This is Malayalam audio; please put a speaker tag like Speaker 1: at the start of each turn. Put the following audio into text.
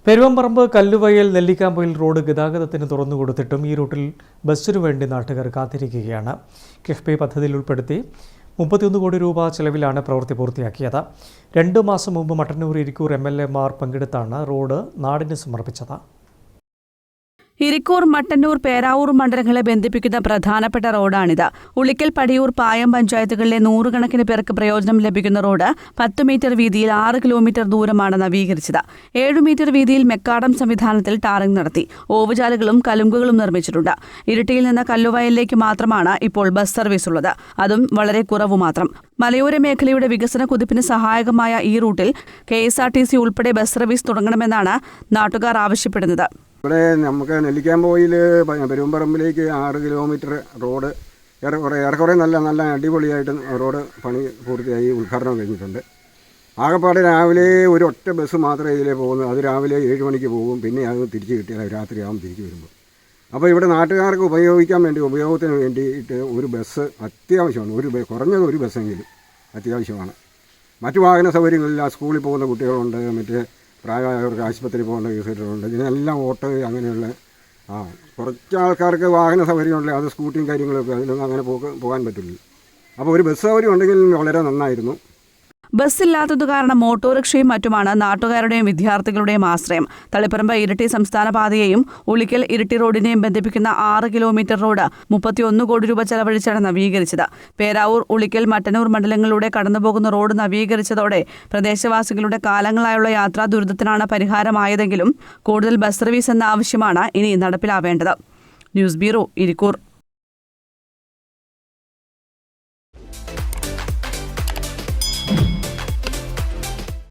Speaker 1: പെരുവമ്പറമ്പ് കല്ലുവയൽ നെല്ലിക്കാമ്പൊയിൽ റോഡ് ഗതാഗതത്തിന് തുറന്നുകൊടുത്തിട്ടും ഈ റൂട്ടിൽ ബസ്സിനു വേണ്ടി നാട്ടുകാർ കാത്തിരിക്കുകയാണ്. കിഫ്ബി പദ്ധതിയിൽ ഉൾപ്പെടുത്തി 31 കോടി രൂപ ചെലവിലാണ് പ്രവൃത്തി പൂർത്തിയാക്കിയത്. 2 മാസം മുമ്പ് മട്ടന്നൂർ ഇരിക്കൂർ MLA പങ്കെടുത്താണ് റോഡ് നാടിന് സമർപ്പിച്ചത്.
Speaker 2: ഇരിക്കൂർ, മട്ടന്നൂർ, പേരാവൂർ മണ്ഡലങ്ങളെ ബന്ധിപ്പിക്കുന്ന പ്രധാനപ്പെട്ട റോഡാണിത്. ഉളിക്കൽ, പടിയൂർ, പായം പഞ്ചായത്തുകളിലെ നൂറുകണക്കിന് പേർക്ക് പ്രയോജനം ലഭിക്കുന്ന റോഡ് 10 മീറ്റർ വീതിയിൽ 6 കിലോമീറ്റർ ദൂരമാണ് നവീകരിച്ചത്. 7 മീറ്റർ വീതിയിൽ മെക്കാഡം സംവിധാനത്തിൽ ടാറിംഗ് നടത്തി. ഓവുചാലുകളും കലുങ്കുകളും നിർമ്മിച്ചിട്ടുണ്ട്. ഇരിട്ടിയിൽ നിന്ന് കല്ലുവയലിലേക്ക് മാത്രമാണ് ഇപ്പോൾ ബസ് സർവീസ് ഉള്ളത്. അതും വളരെ കുറവു മാത്രം. മലയോര മേഖലയുടെ വികസന കുതിപ്പിന് സഹായകമായ ഈ റൂട്ടിൽ KSRTC ഉൾപ്പെടെ ബസ് സർവീസ് തുടങ്ങണമെന്നാണ് നാട്ടുകാർ ആവശ്യപ്പെടുന്നത്.
Speaker 3: ഇവിടെ നമുക്ക് നെല്ലിക്കാമ്പൊയിൽ പെരുവമ്പറമ്പിലേക്ക് 6 കിലോമീറ്റർ റോഡ് ഏറെക്കുറെ നല്ല അടിപൊളിയായിട്ട് റോഡ് പണി പൂർത്തിയായി ഉദ്ഘാടനം കഴിഞ്ഞിട്ടുണ്ട്. ആകെപ്പാടെ രാവിലെ ഒരു ഒറ്റ ബസ് മാത്രമേ ഇതിലേ പോകുന്നു. അത് രാവിലെ 7 മണിക്ക് പോകും. പിന്നെ അത് തിരിച്ച് കിട്ടിയാൽ രാത്രിയാകും തിരിച്ച് വരുമ്പോൾ. അപ്പോൾ ഇവിടെ നാട്ടുകാർക്ക് ഉപയോഗത്തിന് വേണ്ടിയിട്ട് ഒരു ബസ് അത്യാവശ്യമാണ്. കുറഞ്ഞത് ഒരു ബസ്സെങ്കിലും അത്യാവശ്യമാണ്. മറ്റു വാഹന സൗകര്യങ്ങളില്ല. സ്കൂളിൽ പോകുന്ന കുട്ടികളുണ്ട്, മറ്റേ പ്രായമായവർക്ക് ആശുപത്രി പോകേണ്ട കേസുകളുണ്ട്. ഇതിനെല്ലാം ഓട്ടോ അങ്ങനെയുള്ള കുറച്ച് ആൾക്കാർക്ക് വാഹന സൗകര്യമുണ്ട്. അത് സ്കൂട്ടിയും കാര്യങ്ങളൊക്കെ അതിലൊന്നും അങ്ങനെ പോകാൻ പറ്റില്ല. അപ്പോൾ ഒരു ബസ് സൗകര്യം ഉണ്ടെങ്കിൽ വളരെ നന്നായിരുന്നു.
Speaker 2: ബസ്സില്ലാത്തതു കാരണം ഓട്ടോറിക്ഷയും മറ്റുമാണ് നാട്ടുകാരുടെയും വിദ്യാർത്ഥികളുടെയും ആശ്രയം. തളിപ്പറമ്പ് ഇരിട്ടി സംസ്ഥാന പാതയെയും ഉളിക്കൽ ഇരിട്ടി റോഡിനെയും ബന്ധിപ്പിക്കുന്ന 6 കിലോമീറ്റർ റോഡ് 31 കോടി രൂപ ചെലവഴിച്ചാണ് നവീകരിച്ചത്. പേരാവൂർ, ഉളിക്കൽ, മട്ടന്നൂർ മണ്ഡലങ്ങളിലൂടെ കടന്നുപോകുന്ന റോഡ് നവീകരിച്ചതോടെ പ്രദേശവാസികളുടെ കാലങ്ങളായുള്ള യാത്രാ ദുരിതത്തിനാണ് പരിഹാരമായതെങ്കിലും കൂടുതൽ ബസ് സർവീസ് എന്ന ആവശ്യമാണ് ഇനി നടപ്പിലാവേണ്ടത്. News bureau, Irikkur.